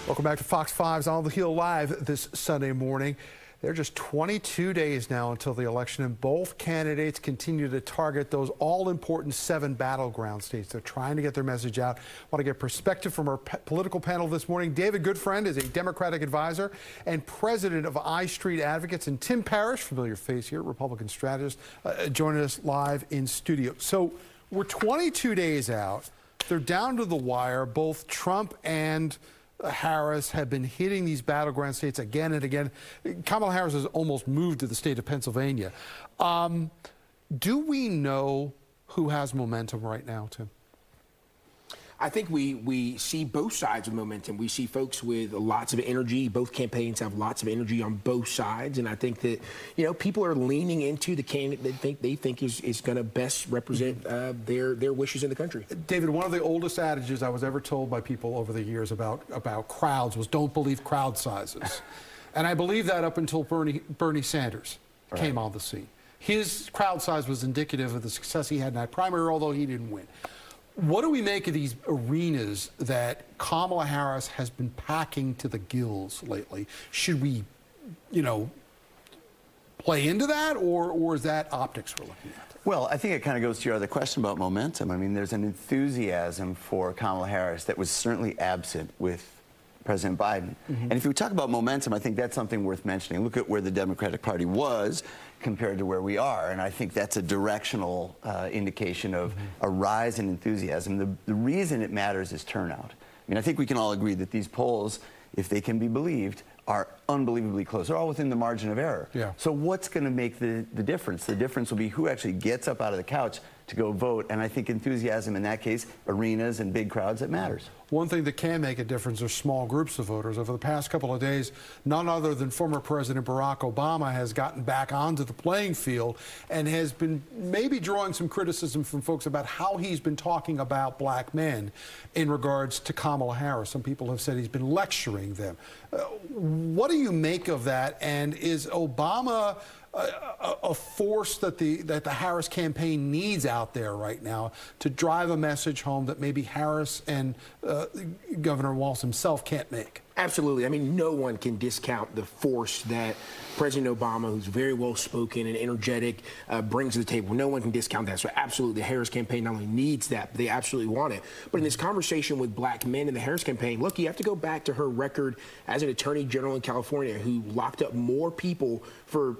Welcome back to Fox 5's On the Hill Live this Sunday morning. There are just 22 days now until the election, and both candidates continue to target those all-important 7 battleground states. They're trying to get their message out. I want to get perspective from our political panel this morning. David Goodfriend is a Democratic advisor and president of Istreet Advocates, and Tim Parrish, familiar face here, Republican strategist, joining us live in studio. So we're 22 days out. They're down to the wire. Both Trump and Harris have been hitting these battleground states again and again. Kamala Harris has almost moved to the state of Pennsylvania. Do we know who has momentum right now, Tim? I think we see both sides of momentum. We see folks with lots of energy. Both campaigns have lots of energy on both sides, and I think that people are leaning into the candidate they think is going to best represent their wishes in the country. David, one of the oldest adages I was ever told by people over the years about crowds was don't believe crowd sizes, and I believe that up until Bernie Sanders came on the scene. His crowd size was indicative of the success he had in that primary, although he didn't win. What do we make of these arenas that Kamala Harris has been packing to the gills lately? Should we, play into that, or is that optics we're looking at? Well, I think it kind of goes to your other question about momentum. I mean, there's an enthusiasm for Kamala Harris that was certainly absent with President Biden. And if we talk about momentum, I think that's something worth mentioning. Look at where the Democratic Party was compared to where we are, and I think that's a directional indication of a rise in enthusiasm. The reason it matters is turnout. I mean, I think we can all agree that these polls, if they can be believed, are unbelievably close. They're all within the margin of error. Yeah. So what's going to make the difference? The difference will be who actually gets up out of the couch to go vote, and I think enthusiasm in that case, arenas and big crowds, it matters. One thing that can make a difference are small groups of voters. Over the past couple of days, none other than former President Barack Obama has gotten back onto the playing field and has been maybe drawing some criticism from folks about how he's been talking about black men in regards to Kamala Harris. Some people have said he's been lecturing them. What do you make of that, and is Obama a force that the Harris campaign needs out there right now to drive a message home that maybe Harris and Governor Walz himself can't make? Absolutely. I mean, no one can discount the force that President Obama, who's very well-spoken and energetic, brings to the table. No one can discount that. So absolutely, the Harris campaign not only needs that, but they absolutely want it. But in this conversation with black men in the Harris campaign, look, you have to go back to her record as an attorney general in California who locked up more people for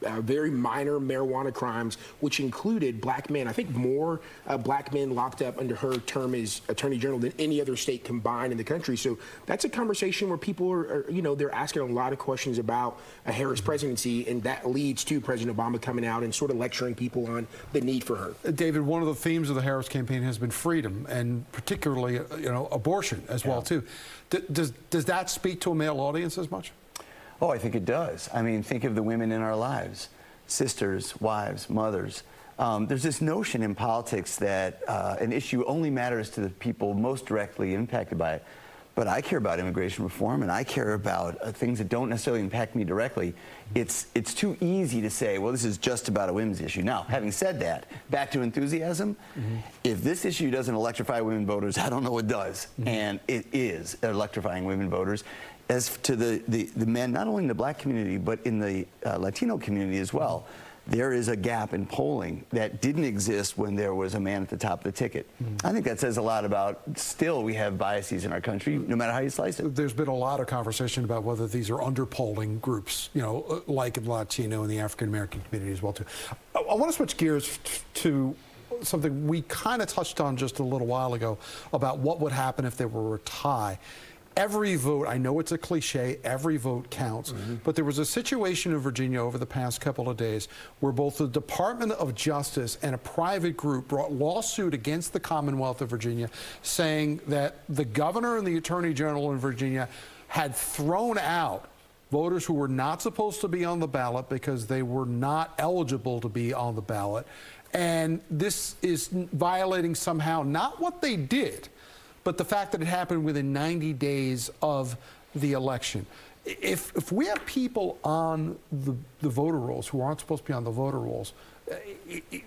very minor marijuana crimes, which included black men. I think more black men locked up under her term as attorney general than any other state combined in the country. So that's a conversation where people are they're asking a lot of questions about a Harris presidency, and that leads to President Obama coming out and sort of lecturing people on the need for her. David, one of the themes of the Harris campaign has been freedom, and particularly, abortion as well, too. Does that speak to a male audience as much? Oh, I think it does. I mean, think of the women in our lives, sisters, wives, mothers. There's this notion in politics that an issue only matters to the people most directly impacted by it. But I care about immigration reform, and I care about things that don't necessarily impact me directly. It's too easy to say, well, this is just about a women's issue. Now, having said that, back to enthusiasm, if this issue doesn't electrify women voters, I don't know what does. And it is electrifying women voters. As to the men, not only in the black community, but in the Latino community as well, there is a gap in polling that didn't exist when there was a man at the top of the ticket. I think that says a lot about, still we have biases in our country, no matter how you slice it. There's been a lot of conversation about whether these are underpolling groups, like the Latino and the African-American community as well, too. I want to switch gears to something we kind of touched on just a little while ago about what would happen if there were a tie. Every vote, I know it's a cliche, every vote counts, but there was a situation in Virginia over the past couple of days where both the Department of Justice and a private group brought lawsuit against the Commonwealth of Virginia saying that the governor and the attorney general in Virginia had thrown out voters who were not supposed to be on the ballot because they were not eligible to be on the ballot. And this is violating somehow not what they did, but the fact that it happened within 90 days of the election. If we have people on the voter rolls who aren't supposed to be on the voter rolls,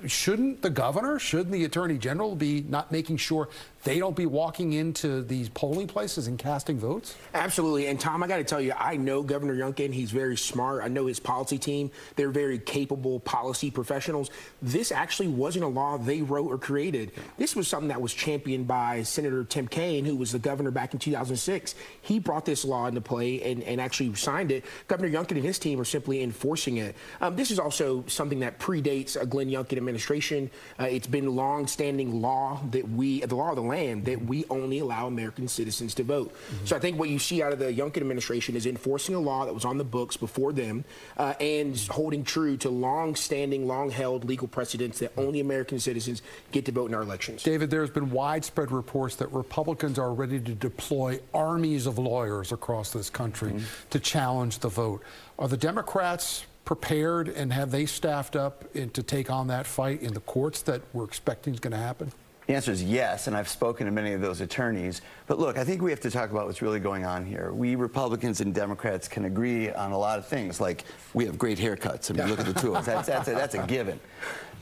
shouldn't the governor, shouldn't the attorney general be not making sure they don't be walking into these polling places and casting votes? Absolutely. And Tom, I got to tell you, I know Governor Youngkin. He's very smart. I know his policy team. They're very capable policy professionals. This actually wasn't a law they wrote or created. This was something that was championed by Senator Tim Kaine, who was the governor back in 2006. He brought this law into play and actually signed it. Governor Youngkin and his team are simply enforcing it. This is also something that predates a Glenn Youngkin administration. It's been long-standing law that the law of the land, that we only allow American citizens to vote. So I think what you see out of the Youngkin administration is enforcing a law that was on the books before them and holding true to long-standing, long-held legal precedents that only American citizens get to vote in our elections. David, there's been widespread reports that Republicans are ready to deploy armies of lawyers across this country to challenge the vote. Are the Democrats prepared, and have they staffed up to take on that fight in the courts that we're expecting is going to happen? The answer is yes, and I've spoken to many of those attorneys. But look, I think we have to talk about what's really going on here. We Republicans and Democrats can agree on a lot of things, like we have great haircuts. I mean, look at the two of us. That's a given.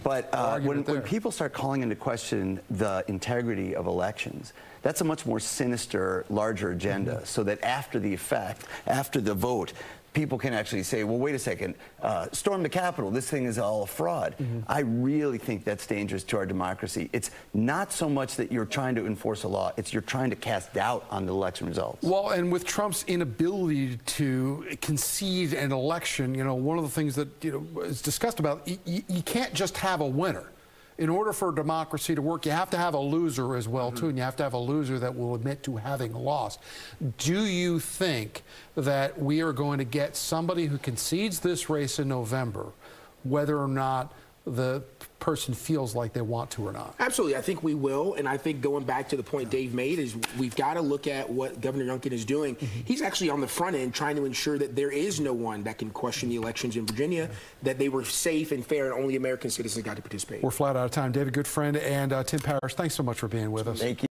But when people start calling into question the integrity of elections, that's a much more sinister, larger agenda, so that after the effect, after the vote, people can actually say, well, wait a second, storm the Capitol, this thing is all a fraud. I really think that's dangerous to our democracy. It's not so much that you're trying to enforce a law, it's you're trying to cast doubt on the election results. Well, and with Trump's inability to concede an election, you know, one of the things that, you know, is discussed about, you can't just have a winner. In order for democracy to work, you have to have a loser as well, too, and you have to have a loser that will admit to having lost. Do you think that we are going to get somebody who concedes this race in November, whether or not the person feels like they want to or not? Absolutely. I think we will. And I think going back to the point Dave made is we've got to look at what Governor Youngkin is doing. He's actually on the front end trying to ensure that there is no one that can question the elections in Virginia, that they were safe and fair and only American citizens got to participate. We're flat out of time. David Goodfriend and Tim Parrish, thanks so much for being with us. Thank you.